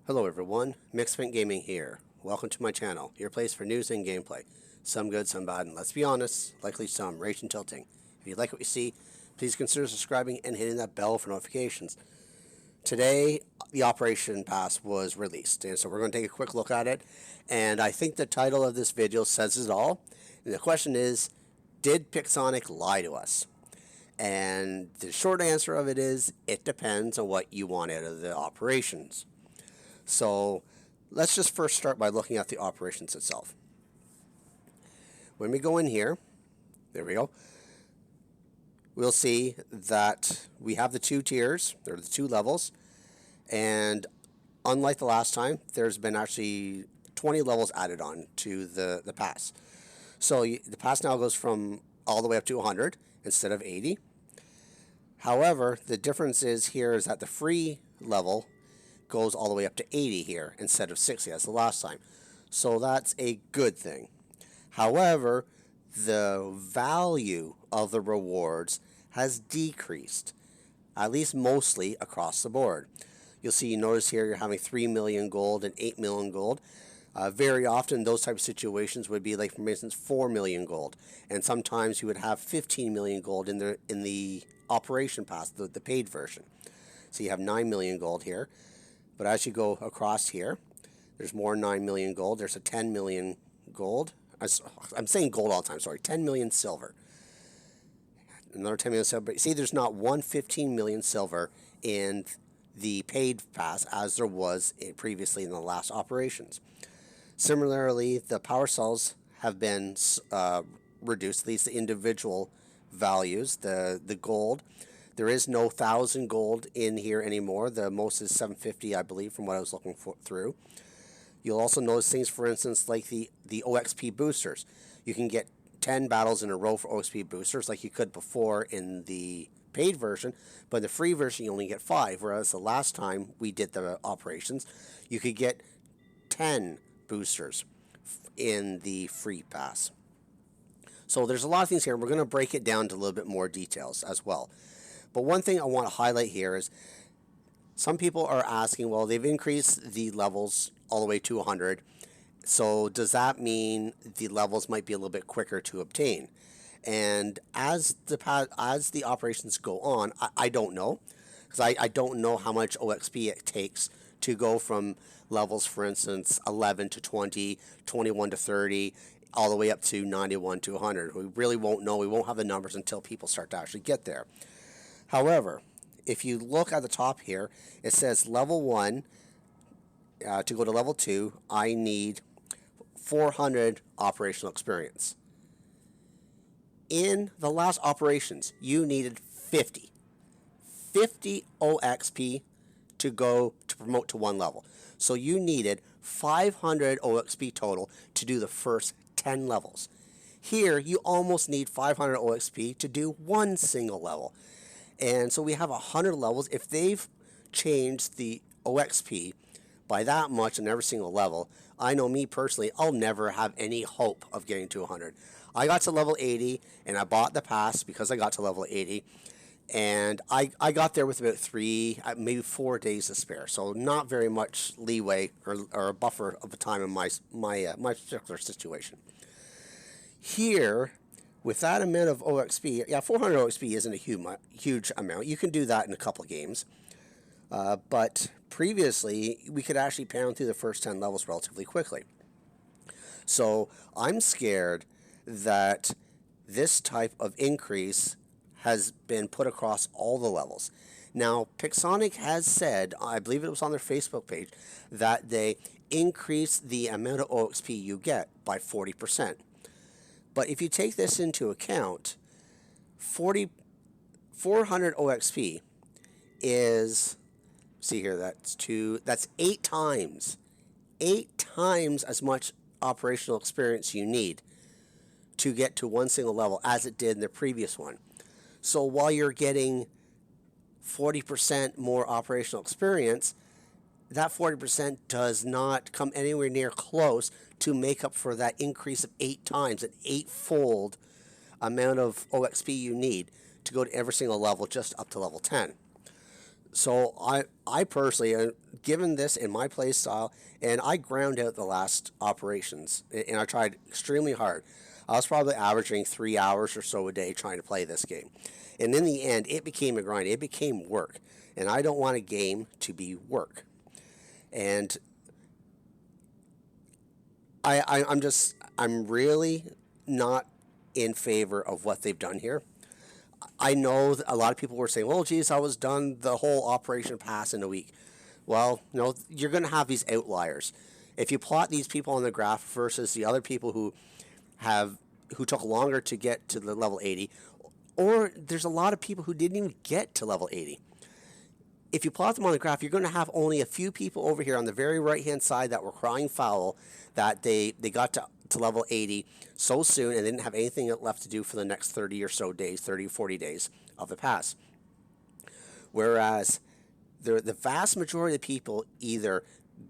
Hello everyone, Mixfant Gaming here. Welcome to my channel, your place for news and gameplay. Some good, some bad, and let's be honest, likely some raging tilting. If you like what you see, please consider subscribing and hitting that bell for notifications. Today, the Operation Pass was released, and so we're going to take a quick look at it. And I think the title of this video says it all. And the question is, did Pixonic lie to us? And the short answer of it is, it depends on what you want out of the operations. So let's just first start by looking at the operations itself. When we go in here, there we go, we'll see that we have the two tiers, or the two levels, and unlike the last time, there's been actually 20 levels added on to the pass. So the pass now goes from all the way up to 100 instead of 80. However, the difference is here is that the free level goes all the way up to 80 here instead of 60 as the last time. So that's a good thing. However, the value of the rewards has decreased, at least mostly across the board. Notice here you're having 3 million gold and 8 million gold. Very often those type of situations would be like, for instance, 4 million gold, and sometimes you would have 15 million gold in the operation pass, the paid version. So you have 9 million gold here. But as you go across here, there's more 9 million gold. There's a 10 million gold. I'm saying gold all the time, sorry. 10 million silver. Another 10 million silver. But see, there's not one 15 million silver in the paid pass as there was previously in the last operations. Similarly, the power cells have been reduced, at least the individual values, the gold. There is no 1,000 gold in here anymore. The most is 750, I believe, from what I was looking through. You'll also notice things, for instance, like the OXP boosters. You can get 10 battles in a row for OXP boosters like you could before in the paid version, but in the free version you only get 5, whereas the last time we did the operations, you could get 10 boosters in the free pass. So there's a lot of things here. We're going to break it down to a little bit more details as well. But one thing I want to highlight here is some people are asking, well, they've increased the levels all the way to 100. So does that mean the levels might be a little bit quicker to obtain? And as the operations go on, I don't know. Because I don't know how much OXP it takes to go from levels, for instance, 11 to 20, 21 to 30, all the way up to 91 to 100. We really won't know. We won't have the numbers until people start to actually get there. However, if you look at the top here, it says level 1, to go to level 2, I need 400 operational experience. In the last operations, you needed 50 OXP to promote to one level. So you needed 500 OXP total to do the first 10 levels. Here, you almost need 500 OXP to do one single level. And so we have 100 levels. If they've changed the OXP by that much in every single level, I know me personally, I'll never have any hope of getting to 100. I got to level 80, and I bought the pass because I got to level 80. And I got there with about 3, maybe 4 days to spare. So not very much leeway or a buffer of the time in my particular situation. Here, with that amount of OXP, yeah, 400 OXP isn't a huge amount. You can do that in a couple of games. But previously, we could actually pound through the first 10 levels relatively quickly. So I'm scared that this type of increase has been put across all the levels. Now, Pixonic has said, I believe it was on their Facebook page, that they increased the amount of OXP you get by 40%. But if you take this into account, 400 OXP is, see here, that's 8 times as much operational experience you need to get to one single level as it did in the previous one. So while you're getting 40% more operational experience, that 40% does not come anywhere near close to make up for that increase of 8 times, an 8-fold amount of OXP you need to go to every single level just up to level 10. So I personally, given this in my play style, and I ground out the last operations, and I tried extremely hard. I was probably averaging 3 hours or so a day trying to play this game, and in the end, it became a grind. It became work, and I don't want a game to be work. And I'm really not in favor of what they've done here. I know that a lot of people were saying, well, geez, I was done the whole Operation Pass in a week. Well, you're going to have these outliers. If you plot these people on the graph versus the other people have who took longer to get to the level 80, or there's a lot of people who didn't even get to level 80. If you plot them on the graph, you're going to have only a few people over here on the very right-hand side that were crying foul that they got to level 80 so soon and didn't have anything left to do for the next 30 or so days, 30 or 40 days of the pass. Whereas the vast majority of the people either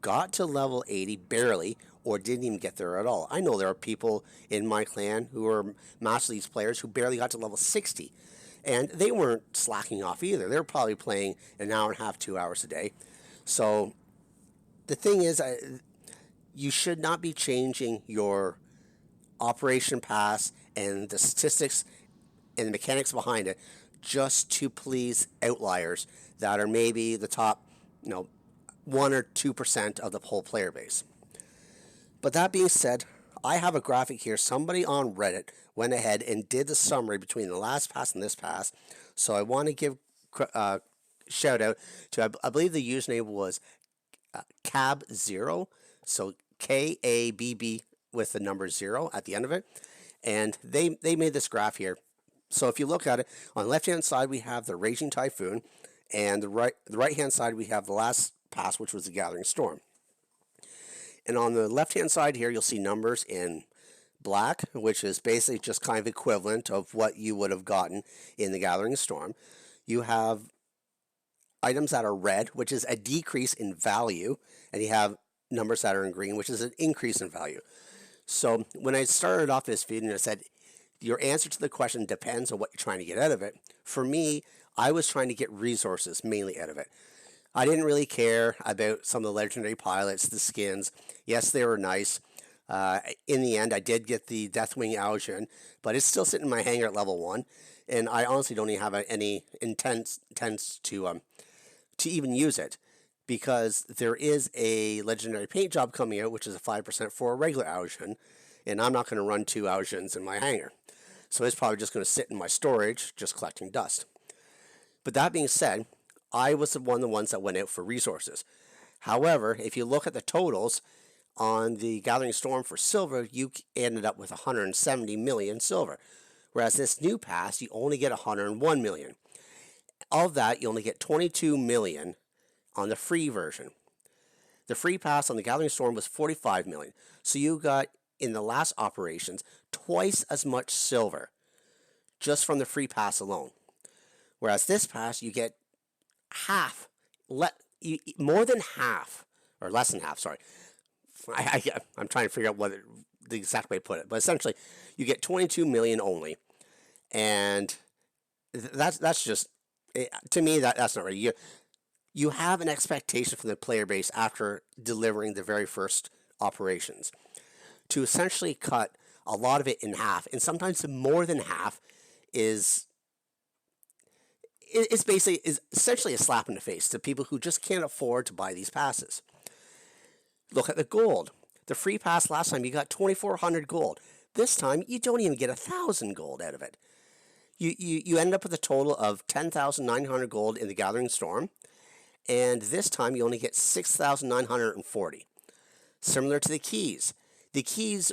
got to level 80 barely or didn't even get there at all. I know there are people in my clan who are Master League players who barely got to level 60. And they weren't slacking off either. They were probably playing an hour and a half, 2 hours a day. So the thing is, you should not be changing your Operation Pass and the statistics and the mechanics behind it just to please outliers that are maybe the top, 1 or 2% of the whole player base. But that being said, I have a graphic here. Somebody on Reddit went ahead and did the summary between the last pass and this pass. So I want to give shout out to, I believe the username was Cab0. So KABB with the number 0 at the end of it. And they made this graph here. So if you look at it, on the left-hand side, we have the Raging Typhoon. And the right-hand side, we have the last pass, which was the Gathering Storm. And on the left-hand side here, you'll see numbers in black, which is basically just kind of equivalent of what you would have gotten in the Gathering Storm. You have items that are red, which is a decrease in value, and you have numbers that are in green, which is an increase in value. So when I started off this video, I said, your answer to the question depends on what you're trying to get out of it. For me, I was trying to get resources mainly out of it. I didn't really care about some of the legendary pilots, the skins. Yes, they were nice. In the end, I did get the Deathwing Algian, but it's still sitting in my hangar at level 1, and I honestly don't even have any intents to even use it, because there is a legendary paint job coming out, which is a 5% for a regular Algian, and I'm not going to run 2 Algians in my hangar. So it's probably just going to sit in my storage, just collecting dust. But that being said, I was one of the ones that went out for resources. However, if you look at the totals on the Gathering Storm for silver, you ended up with 170 million silver. Whereas this new pass, you only get 101 million. Of that, you only get 22 million on the free version. The free pass on the Gathering Storm was 45 million. So you got, in the last operations, twice as much silver just from the free pass alone. Whereas this pass, you get half, more than half, or less than half, sorry. I'm trying to figure out the exact way to put it. But essentially, you get 22 million only. And that's just, to me, that's not right. You have an expectation from the player base after delivering the very first operations to essentially cut a lot of it in half, and sometimes more than half is essentially a slap in the face to people who just can't afford to buy these passes. Look at the gold. The free pass last time, you got 2,400 gold. This time, you don't even get 1,000 gold out of it. You end up with a total of 10,900 gold in the Gathering Storm, and this time you only get 6,940. Similar to the keys. The keys,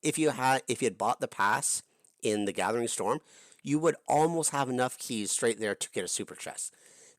if you had bought the pass in the Gathering Storm, you would almost have enough keys straight there to get a super chest.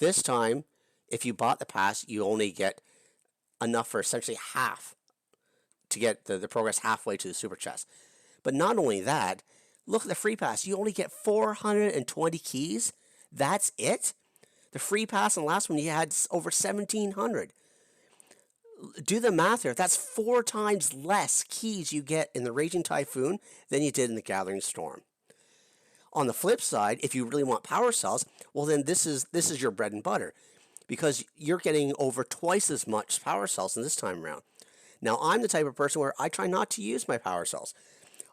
This time, if you bought the pass, you only get enough for essentially half to get the progress halfway to the super chest. But not only that, look at the free pass. You only get 420 keys. That's it? The free pass in the last one, you had over 1,700. Do the math here. That's 4 times less keys you get in the Raging Typhoon than you did in the Gathering Storm. On the flip side, if you really want power cells, well then this is your bread and butter. because you're getting over twice as much power cells in this time around. Now, I'm the type of person where I try not to use my power cells.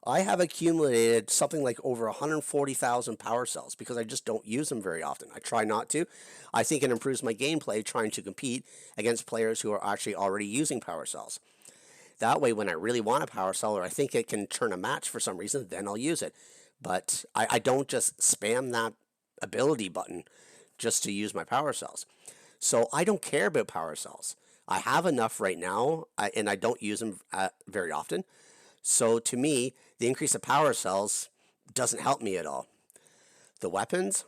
I have accumulated something like over 140,000 power cells because I just don't use them very often. I try not to. I think it improves my gameplay trying to compete against players who are actually already using power cells. That way, when I really want a power cell or I think it can turn a match for some reason, then I'll use it. But I don't just spam that ability button just to use my power cells. So I don't care about power cells. I have enough right now, and I don't use them very often. So to me, the increase of power cells doesn't help me at all. The weapons,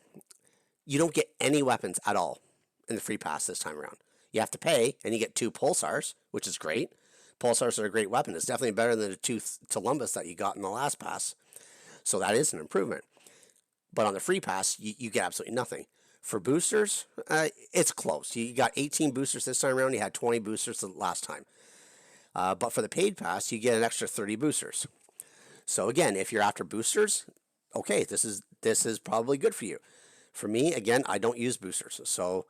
you don't get any weapons at all in the free pass this time around. You have to pay, and you get 2 pulsars, which is great. Pulsars are a great weapon. It's definitely better than the 2 Columbus that you got in the last pass. So that is an improvement. But on the free pass, you get absolutely nothing. For boosters, it's close. You got 18 boosters this time around. You had 20 boosters the last time. But for the paid pass, you get an extra 30 boosters. So again, if you're after boosters, okay, this is probably good for you. For me, again, I don't use boosters. So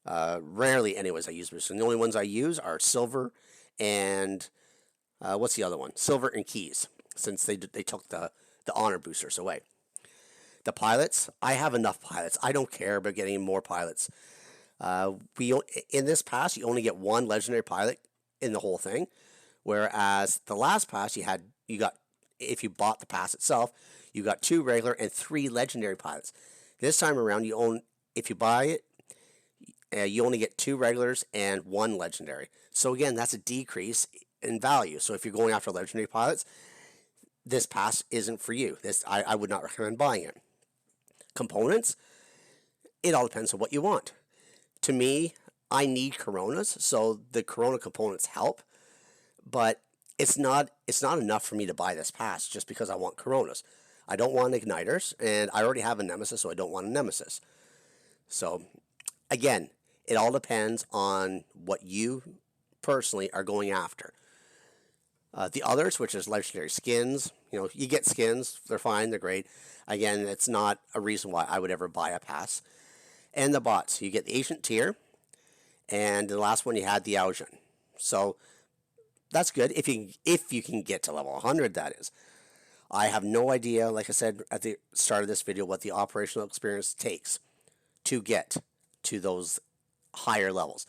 rarely, anyways, I use boosters. And the only ones I use are silver and what's the other one? Silver and keys, since they took the honor boosters away. The pilots, I have enough pilots. I don't care about getting more pilots. In this pass, you only get 1 legendary pilot in the whole thing, whereas the last pass you got if you bought the pass itself, you got 2 regular and 3 legendary pilots. This time around, if you buy it, you only get 2 regulars and 1 legendary. So again, that's a decrease in value. So if you're going after legendary pilots, this pass isn't for you. I would not recommend buying it. Components, it all depends on what you want. To me, I need Coronas, so the Corona components help, but it's not enough for me to buy this pass just because I want Coronas. I don't want Igniters, and I already have a Nemesis, so I don't want a Nemesis. So, again, it all depends on what you personally are going after. The others, which is legendary skins, you get skins, they're fine, they're great. Again, it's not a reason why I would ever buy a pass. And the bots, you get the ancient tier, and the last one you had the Augen. So that's good if you can get to level 100, that is. I have no idea, like I said at the start of this video, what the operational experience takes to get to those higher levels.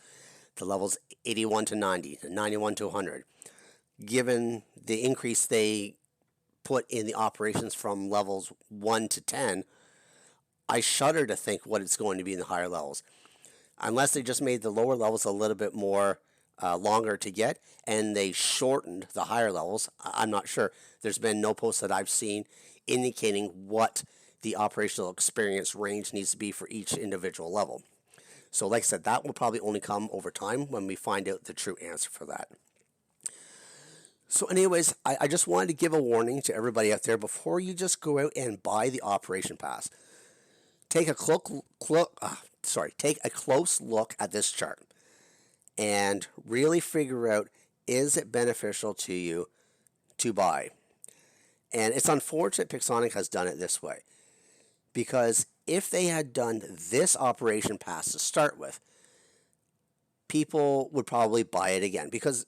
The levels 81 to 90, 91 to 100. Given the increase they put in the operations from levels 1 to 10, I shudder to think what it's going to be in the higher levels. Unless they just made the lower levels a little bit more longer to get, and they shortened the higher levels, I'm not sure. There's been no posts that I've seen indicating what the operational experience range needs to be for each individual level. So like I said, that will probably only come over time when we find out the true answer for that. So anyways, I just wanted to give a warning to everybody out there before you just go out and buy the Operation Pass. Take a close look at this chart and really figure out, is it beneficial to you to buy? And it's unfortunate Pixonic has done it this way, because if they had done this Operation Pass to start with, people would probably buy it again, because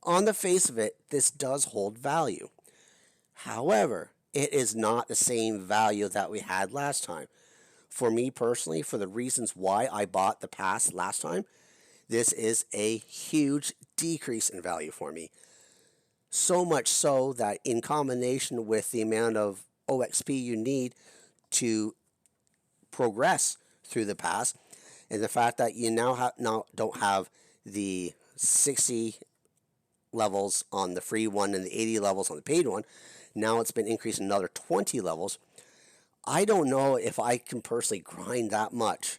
on the face of it, this does hold value. However, it is not the same value that we had last time. For me personally, for the reasons why I bought the pass last time, this is a huge decrease in value for me. So much so that in combination with the amount of OXP you need to progress through the pass, and the fact that you now don't have the 60 levels on the free one and the 80 levels on the paid one, now it's been increased another 20 levels. I don't know if I can personally grind that much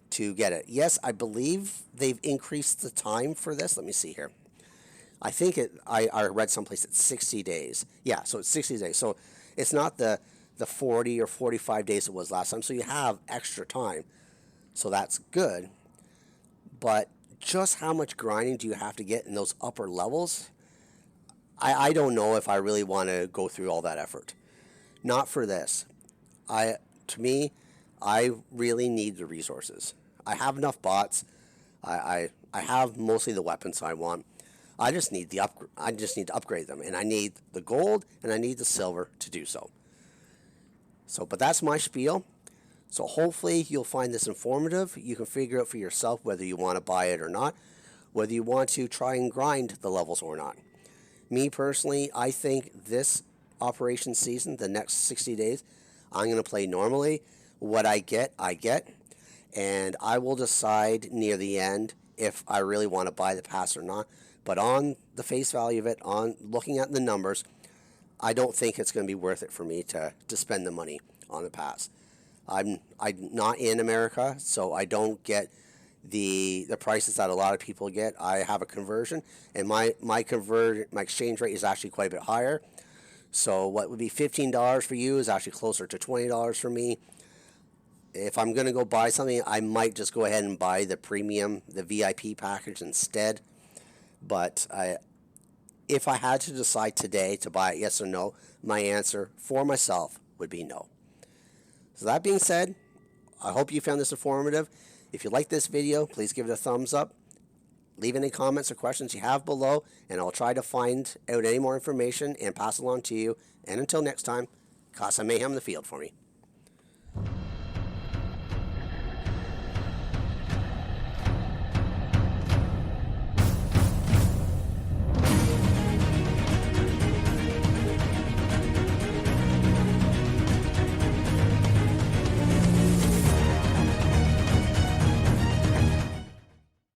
to get it. Yes, I believe they've increased the time for this. Let me see here. I think I read someplace it's 60 days. Yeah, so it's 60 days. So it's not the 40 or 45 days it was last time. So you have extra time. So that's good. But just how much grinding do you have to get in those upper levels? I don't know if I really want to go through all that effort. Not for this. To me, I really need the resources. I have enough bots. I have mostly the weapons I want. I just need to upgrade them, and I need the gold and I need the silver to do so. But that's my spiel. So hopefully you'll find this informative. You can figure out for yourself whether you want to buy it or not, whether you want to try and grind the levels or not. Me personally, I think this operation season, the next 60 days, I'm going to play normally. What I get, and I will decide near the end if I really want to buy the pass or not. But on the face value of it, on looking at the numbers, I don't think it's going to be worth it for me to spend the money on the pass. I'm not in America, so I don't get the prices that a lot of people get. I have a conversion, and my exchange rate is actually quite a bit higher. So what would be $15 for you is actually closer to $20 for me. If I'm going to go buy something, I might just go ahead and buy the premium, the VIP package instead. But if I had to decide today to buy it, yes or no, my answer for myself would be no. So that being said, I hope you found this informative. If you like this video, please give it a thumbs up. Leave any comments or questions you have below, and I'll try to find out any more information and pass along to you. And until next time, cause some mayhem in the field for me.